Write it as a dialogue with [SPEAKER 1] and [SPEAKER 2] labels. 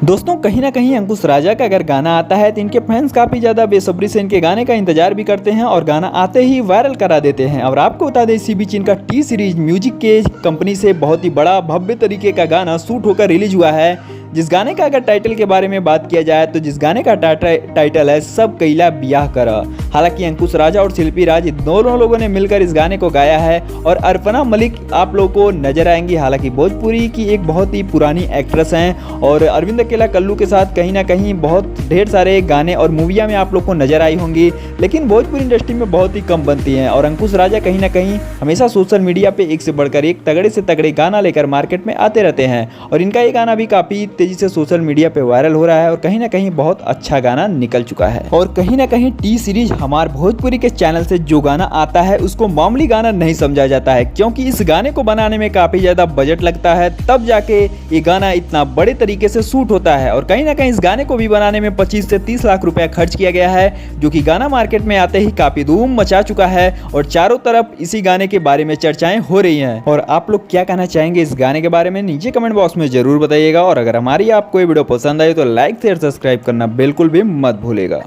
[SPEAKER 1] दोस्तों कहीं ना कहीं अंकुश राजा का अगर गाना आता है तो इनके फैंस काफ़ी ज़्यादा बेसब्री से इनके गाने का इंतजार भी करते हैं और गाना आते ही वायरल करा देते हैं। और आपको बता दें इसी बीच इनका टी सीरीज म्यूजिक के कंपनी से बहुत ही बड़ा भव्य तरीके का गाना शूट होकर रिलीज हुआ है। जिस गाने का अगर टाइटल के बारे में बात किया जाए तो जिस गाने का टाइटल है सब कैला बियाह कर। हालांकि अंकुश राजा और शिल्पी राज दोनों लोगों ने मिलकर इस गाने को गाया है और अर्पणा मलिक आप लोगों को नजर आएंगी। हालांकि भोजपुरी की एक बहुत ही पुरानी एक्ट्रेस हैं और अरविंद अकेला कल्लू के साथ कहीं ना कहीं बहुत ढेर सारे गाने और मूवियाँ में आप लोग को नजर आई होंगी, लेकिन भोजपुरी इंडस्ट्री में बहुत ही कम बनती हैं। और अंकुश राजा कहीं ना कहीं हमेशा सोशल मीडिया पे एक से बढ़कर एक तगड़े से तगड़े गाना लेकर मार्केट में आते रहते हैं और इनका ये गाना भी काफ़ी तेजी से सोशल मीडिया पे वायरल हो रहा है और कहीं ना कहीं बहुत अच्छा गाना निकल चुका है। और कहीं ना कहीं टी सीरीज हमारे भोजपुरी के चैनल से जो गाना आता है उसको मामूली गाना नहीं समझा जाता है, क्योंकि इस गाने को बनाने में काफी ज्यादा बजट लगता है, तब जाके ये गाना इतना बड़े तरीके से शूट होता है। और कहीं ना कहीं इस गाने को भी बनाने में 25 से 30 लाख रुपया खर्च किया गया है, जो कि गाना मार्केट में आते ही काफी धूम मचा चुका है और चारों तरफ इसी गाने के बारे में चर्चाएं हो रही हैं। और आप लोग क्या कहना चाहेंगे इस गाने के बारे में नीचे कमेंट बॉक्स में जरूर बताइएगा। और अगर हमारी आपको ये वीडियो पसंद आई तो लाइक शेयर सब्सक्राइब करना बिल्कुल भी मत भूलेगा।